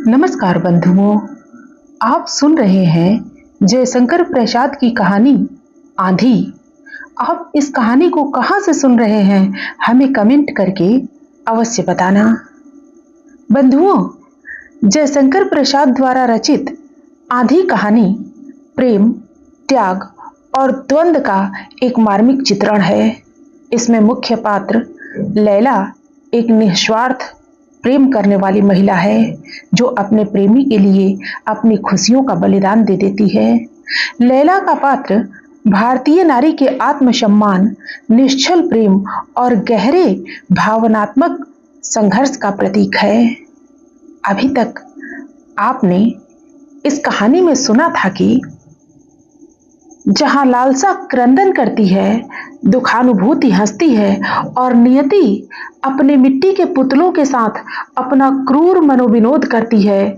नमस्कार बंधुओं, आप सुन रहे हैं जयशंकर प्रसाद की कहानी आंधी। आप इस कहानी को कहाँ से सुन रहे हैं, हमें कमेंट करके अवश्य बताना। बंधुओं, जयशंकर प्रसाद द्वारा रचित आंधी कहानी प्रेम, त्याग और द्वंद्व का एक मार्मिक चित्रण है। इसमें मुख्य पात्र लैला एक निस्वार्थ प्रेम करने वाली महिला है जो अपने प्रेमी के लिए अपनी खुशियों का बलिदान दे देती है। लैला का पात्र भारतीय नारी के आत्मसम्मान, निश्चल प्रेम और गहरे भावनात्मक संघर्ष का प्रतीक है। अभी तक आपने इस कहानी में सुना था कि जहां लालसा क्रंदन करती है, दुखानुभूति हंसती है और नियति अपने मिट्टी के पुतलों के साथ अपना क्रूर मनोविनोद करती है,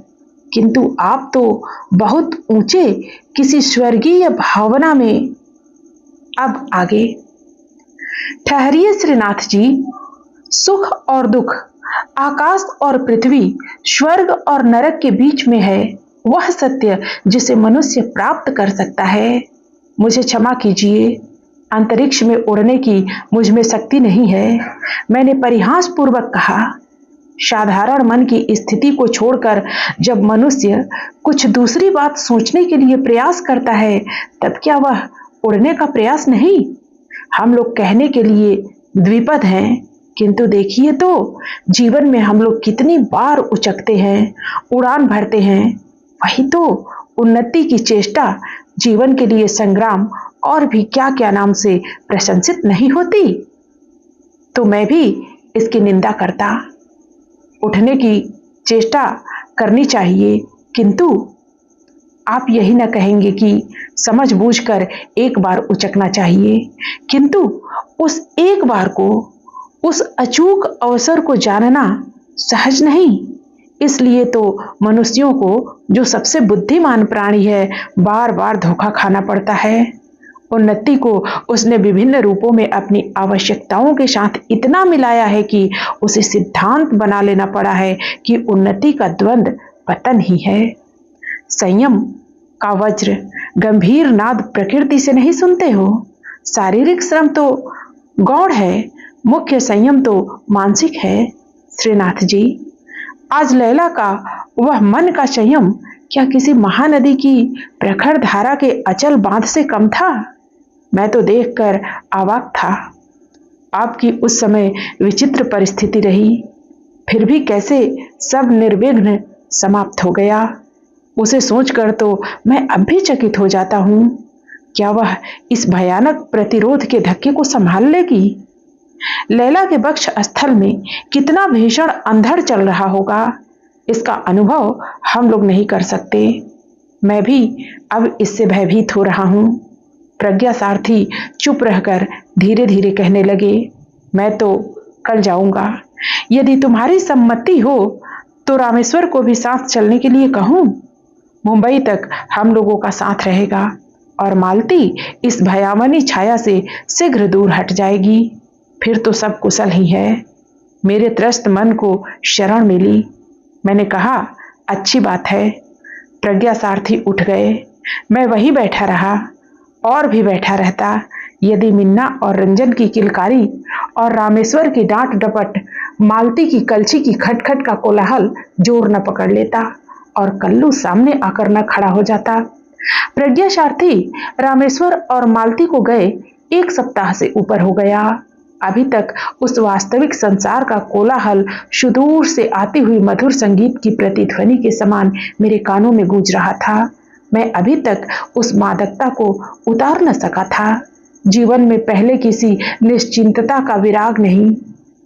किंतु आप तो बहुत ऊंचे किसी स्वर्गीय भावना में अब आगे। ठहरिए श्रीनाथ जी, सुख और दुख, आकाश और पृथ्वी, स्वर्ग और नरक के बीच में है वह सत्य जिसे मनुष्य प्राप्त कर सकता है। मुझे क्षमा कीजिए, अंतरिक्ष में उड़ने की मुझ में शक्ति नहीं है। मैंने परिहास पूर्वक कहा। साधारण मन की स्थिति को छोड़कर जब मनुष्य कुछ दूसरी बात सोचने के लिए प्रयास करता है, तब क्या वह उड़ने का प्रयास नहीं? हम लोग कहने के लिए द्विपद हैं, किंतु देखिए तो जीवन में हम लोग कितनी बार उचकते हैं, उड़ान भरते हैं। वही तो उन्नति की चेष्टा, जीवन के लिए संग्राम और भी क्या क्या नाम से प्रशंसित नहीं होती। तो मैं भी इसकी निंदा करता। उठने की चेष्टा करनी चाहिए, किंतु आप यही न कहेंगे कि समझ बूझकर एक बार उचकना चाहिए, किंतु उस एक बार को, उस अचूक अवसर को जानना सहज नहीं। इसलिए तो मनुष्यों को, जो सबसे बुद्धिमान प्राणी है, बार बार धोखा खाना पड़ता है। उन्नति को उसने विभिन्न रूपों में अपनी आवश्यकताओं के साथ इतना मिलाया है कि उसे सिद्धांत बना लेना पड़ा है कि उन्नति का द्वंद्व पतन ही है। संयम का वज्र गंभीर नाद प्रकृति से नहीं सुनते हो। शारीरिक श्रम तो गौण है, मुख्य संयम तो मानसिक है। श्रीनाथ जी, आज लैला का वह मन का संयम क्या किसी महानदी की प्रखर धारा के अचल बांध से कम था? मैं तो देखकर अवाक था। आपकी उस समय विचित्र परिस्थिति रही, फिर भी कैसे सब निर्विघ्न समाप्त हो गया, उसे सोचकर तो मैं अब भी चकित हो जाता हूँ। क्या वह इस भयानक प्रतिरोध के धक्के को संभाल लेगी? लैला के वक्ष स्थल में कितना भीषण अंधड़ चल रहा होगा, इसका अनुभव हम लोग नहीं कर सकते। मैं भी अब इससे भयभीत हो रहा हूँ। प्रज्ञा सारथी चुप रहकर धीरे धीरे कहने लगे, मैं तो कल जाऊंगा। यदि तुम्हारी सम्मति हो तो रामेश्वर को भी साथ चलने के लिए कहूँ। मुंबई तक हम लोगों का साथ रहेगा और मालती इस भयावनी छाया से शीघ्र दूर हट जाएगी। फिर तो सब कुशल ही है। मेरे त्रस्त मन को शरण मिली। मैंने कहा, अच्छी बात है। प्रज्ञा सारथी उठ गए। मैं वहीं बैठा रहा और भी बैठा रहता यदि मिन्ना और रंजन की किलकारी और रामेश्वर की डांट डपट, मालती की कलछी की खटखट का कोलाहल जोर न पकड़ लेता और कल्लू सामने आकर न खड़ा हो जाता। प्रज्ञा सारथी रामेश्वर और मालती को गए 1 सप्ताह से ऊपर हो गया। अभी तक उस वास्तविक संसार का कोलाहल सुदूर से आती हुई मधुर संगीत की प्रतिध्वनि के समान मेरे कानों में गूंज रहा था। मैं अभी तक उस मादकता को उतार न सका था। जीवन में पहले किसी निश्चिंतता का विराग नहीं,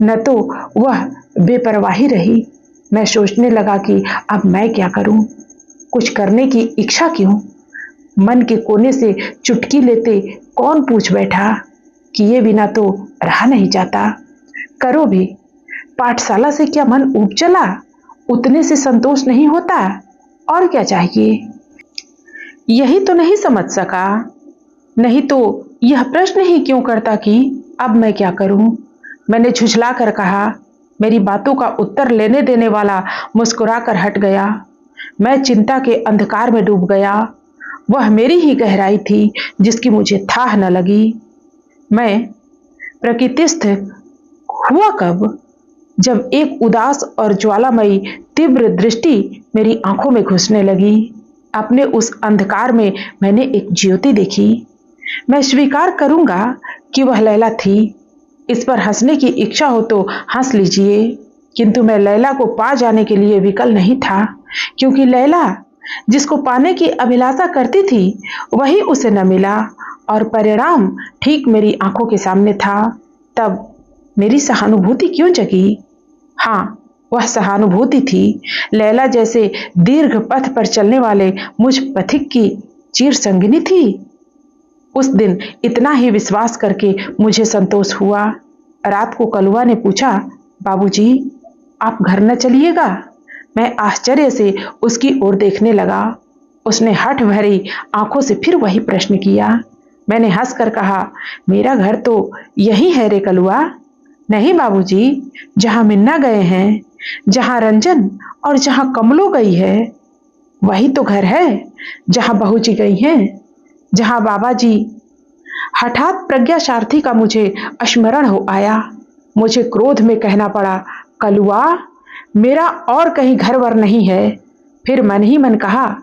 न तो वह बेपरवाही रही। मैं सोचने लगा कि अब मैं क्या करूं, कुछ करने की इच्छा क्यों। मन के कोने से चुटकी लेते कौन पूछ बैठा, किए बिना तो रहा नहीं जाता। करो भी, पाठशाला से क्या मन ऊब चला, उतने से संतोष नहीं होता, और क्या चाहिए। यही तो नहीं समझ सका, नहीं तो यह प्रश्न ही क्यों करता कि अब मैं क्या करूं। मैंने झुझला कर कहा। मेरी बातों का उत्तर लेने देने वाला मुस्कुराकर हट गया मैं चिंता के अंधकार में डूब गया। वह मेरी ही गहराई थी जिसकी मुझे थाह न लगी। मैं प्रकृतिस्थ हुआ कब, जब एक उदास और ज्वालामयी तीव्र दृष्टि मेरी आंखों में घुसने लगी। अपने उस अंधकार में मैंने एक ज्योति देखी। मैं स्वीकार करूंगा कि वह लैला थी। इस पर हंसने की इच्छा हो तो हंस लीजिए, किंतु मैं लैला को पा जाने के लिए विकल नहीं था, क्योंकि लैला जिसको पाने की अभिलाषा करती थी वही उसे न मिला और परिणाम ठीक मेरी आंखों के सामने था। तब मेरी सहानुभूति क्यों जगी? हाँ, वह सहानुभूति थी। लैला जैसे दीर्घ पथ पर चलने वाले मुझ पथिक की चीर संगिनी थी। उस दिन इतना ही विश्वास करके मुझे संतोष हुआ। रात को कलुआ ने पूछा, बाबूजी, आप घर न चलिएगा? मैं आश्चर्य से उसकी ओर देखने लगा। उसने हठ भरी आंखों से फिर वही प्रश्न किया। मैंने हंसकर कहा, मेरा घर तो यही है रे कलुआ। नहीं बाबूजी, जहां मिन्ना गए हैं, जहां रंजन और जहां कमलो गई है, वही तो घर है जहां बहू जी गई हैं, जहां बाबा जी। हठात प्रज्ञा सारथी का मुझे स्मरण हो आया। मुझे क्रोध में कहना पड़ा, कलुआ, मेरा और कहीं घर वर नहीं है। फिर मन ही मन कहा,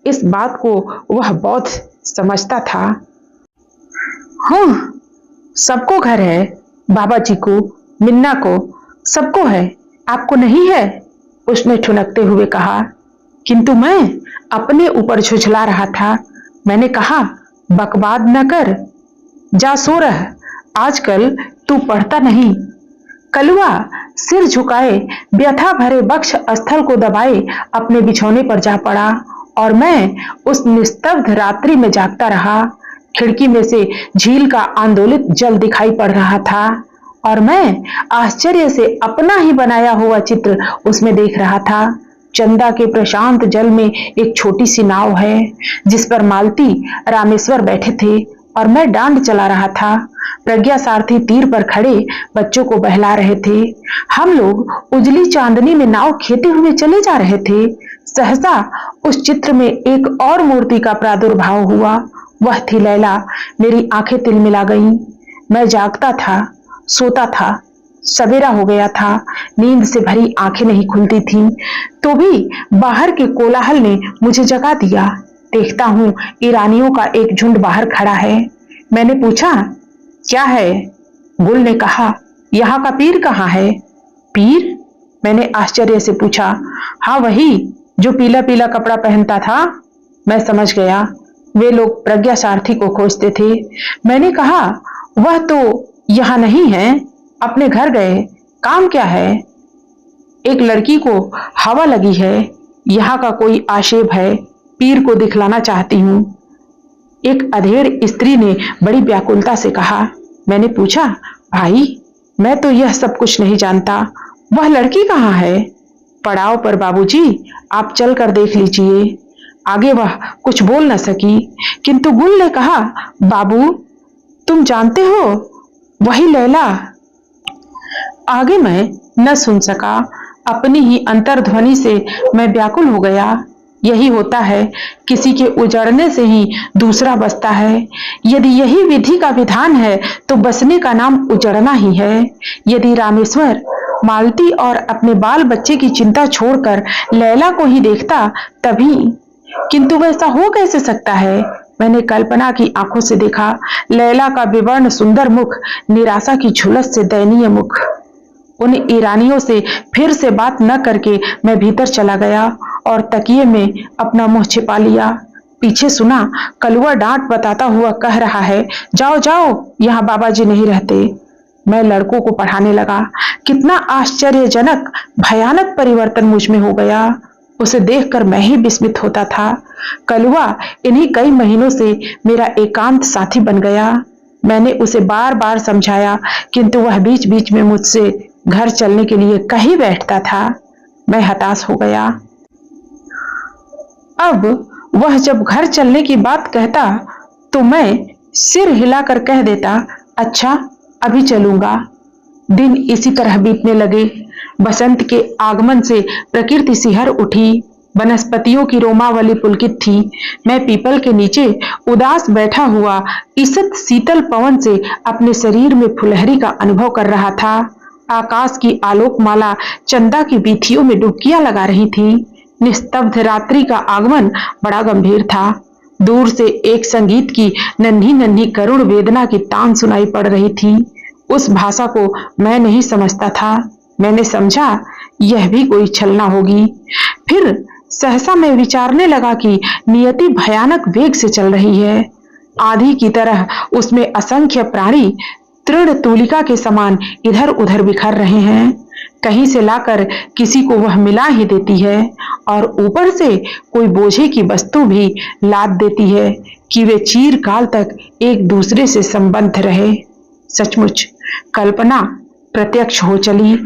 इस बात को वह बौद्ध समझता था। हाँ, सबको घर है, बाबा जी को, मिन्ना को, सबको है, आपको नहीं है? उसने ठुनकते हुए कहा। किंतु मैं अपने ऊपर झुझला रहा था। मैंने कहा, बकवाद न कर, जा सो रह, आजकल तू पढ़ता नहीं। कलुआ सिर झुकाए व्यथा भरे वक्ष स्थल को दबाए अपने बिछौने पर जा पड़ा और मैं उस निस्तब्ध रात्रि में जागता रहा। खिड़की में से झील का आंदोलित जल दिखाई पड़ रहा था और मैं आश्चर्य से अपना ही बनाया हुआ चित्र उसमें देख रहा था। चंदा के प्रशांत जल में एक छोटी सी नाव है जिस पर मालती रामेश्वर बैठे थे और मैं डांड चला रहा था। प्रज्ञा सारथी तीर पर खड़े बच्चों को बहला रहे थे। हम लोग उजली चांदनी में नाव खेते हुए चले जा रहे थे। सहसा उस चित्र में एक और मूर्ति का प्रादुर्भाव हुआ। वह थी लैला। मेरी आंखें तिलमिला गईं। मैं जागता था, सोता था, सवेरा हो गया था। नींद से भरी आंखें नहीं खुलती थीं, तो भी बाहर के कोलाहल ने मुझे जगा दिया। देखता हूं ईरानियों का एक झुंड बाहर खड़ा है। मैंने पूछा, क्या है? गुल ने कहा, यहाँ का पीर कहाँ है? पीर? मैंने आश्चर्य से पूछा। हाँ, वही जो पीला पीला कपड़ा पहनता था। मैं समझ गया, वे लोग प्रज्ञा सारथी को खोजते थे। मैंने कहा, वह तो यहाँ नहीं है, अपने घर गए। काम क्या है? एक लड़की को हवा लगी है, यहाँ का कोई आक्षेप है, पीर को दिखलाना चाहती हूँ। एक अधेड़ स्त्री ने बड़ी व्याकुलता से कहा। मैंने पूछा, भाई, मैं तो यह सब कुछ नहीं जानता, वह लड़की कहाँ है? पड़ाव पर बाबूजी, आप चल कर देख लीजिए। आगे वह कुछ बोल न सकी, किंतु गुल ने कहा, बाबू, तुम जानते हो, वही लैला। आगे मैं न सुन सका। अपनी ही अंतर्ध्वनि से मैं व्याकुल हो गया। यही होता है, किसी के उजड़ने से ही दूसरा बसता है। यदि यही विधि का विधान है तो बसने का नाम उजड़ना ही है। यदि रामेश्वर मालती और अपने बाल बच्चे की चिंता छोड़कर लैला को ही देखता तभी, किंतु वैसा हो कैसे सकता है? मैंने कल्पना की आंखों से देखा। लैला का विवर्ण सुंदर मुख, निराशा की झुलस से दयनीय मुख। उन ईरानियों से फिर से बात न करके मैं भीतर चला गया और तकिए में अपना मुंह छिपा लिया। पीछे सुना, कलुआ डांट बताता हुआ कह रहा है, जाओ जाओ, यहाँ बाबा जी नहीं रहते। मैं लड़कों को पढ़ाने लगा। कितना आश्चर्यजनक भयानक परिवर्तन मुझ में हो गया। उसे देखकर मैं ही विस्मित होता था। कलुआ इन्हीं कई महीनों से मेरा एकांत साथी बन गया। मैंने उसे बार बार समझाया, किंतु वह बीच बीच में मुझसे घर चलने के लिए कहीं बैठता था। मैं हताश हो गया। अब वह जब घर चलने की बात कहता तो मैं सिर हिलाकर कह देता, अच्छा, अभी चलूंगा। दिन इसी तरह बीतने लगे। बसंत के आगमन से प्रकृति सिहर उठी। वनस्पतियों की रोमावली पुलकित थी। मैं पीपल के नीचे उदास बैठा हुआ ईषत् शीतल पवन से अपने शरीर में फुलहरी का अनुभव कर रहा था। आकाश की आलोकमाला चंदा की बीथियों में डुबकियां लगा रही थी। निस्तब्ध रात्रि का आगमन बड़ा गंभीर था। दूर से एक संगीत की नन्ही नन्ही करुण वेदना की तान सुनाई पड़ रही थी। उस भाषा को मैं नहीं समझता था। मैंने समझा यह भी कोई छलना होगी। फिर सहसा मैं विचारने लगा कि नियति भयानक वेग से चल रही है। आंधी की तरह उसमें असंख्य प्राणी तृण तूलिका के समान इधर उधर बिखर रहे हैं। कहीं से लाकर किसी को वह मिला ही देती है और ऊपर से कोई बोझे की वस्तु भी लाद देती है कि वे चीरकाल तक एक दूसरे से संबद्ध रहे। सचमुच कल्पना प्रत्यक्ष हो चली।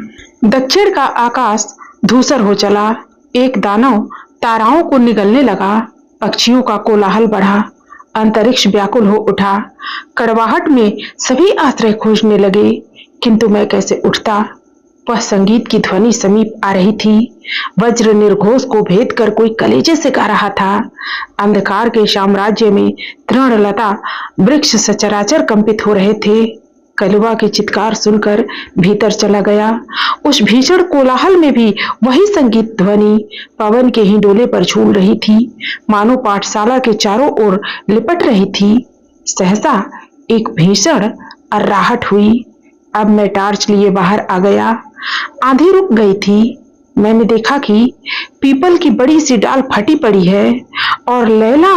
दक्षिण का आकाश धूसर हो चला। एक दानव ताराओं को निगलने लगा। पक्षियों का कोलाहल बढ़ा। अंतरिक्ष व्याकुल हो उठा। कड़वाहट में सभी आश्रय खोजने लगे, किंतु मैं कैसे उठता। वह संगीत की ध्वनि समीप आ रही थी। वज्र निर्घोष को भेद कर कोई कलेजे से गा रहा था। अंधकार के साम्राज्य में तृणलता वृक्ष सचराचर कंपित हो रहे थे। कलुआ की चित्कार सुनकर भीतर चला गया। उस भीषण कोलाहल में भी वही संगीत ध्वनि पवन के ही डोले पर झूल रही थी, मानो पाठशाला के चारों ओर लिपट रही थी। सहसा एक भीषण अर्राहट हुई। अब मैं टार्च लिए बाहर आ गया। आंधी रुक गई थी। मैंने देखा कि पीपल की बड़ी सी डाल फटी पड़ी है और लैला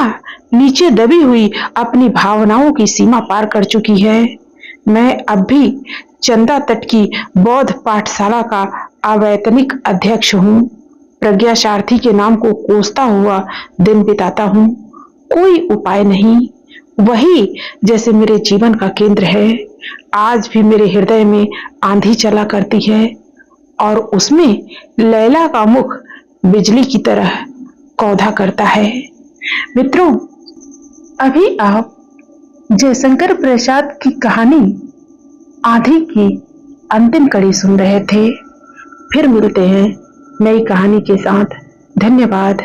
नीचे दबी हुई अपनी भावनाओं की सीमा पार कर चुकी है। मैं अब भी चंदा तट की बौद्ध पाठशाला का अवैतनिक अध्यक्ष हूँ। प्रज्ञाशार्थी के नाम को कोसता हुआ दिन बिताता हूँ। कोई उपाय नहीं। वही जैसे मेरे जीवन का केंद्र है। आज भी मेरे हृदय में आंधी चला करती है और उसमें लैला का मुख बिजली की तरह कौधा करता है। मित्रों, अभी आप जयशंकर प्रसाद की कहानी आंधी की अंतिम कड़ी सुन रहे थे। फिर मिलते हैं नई कहानी के साथ। धन्यवाद।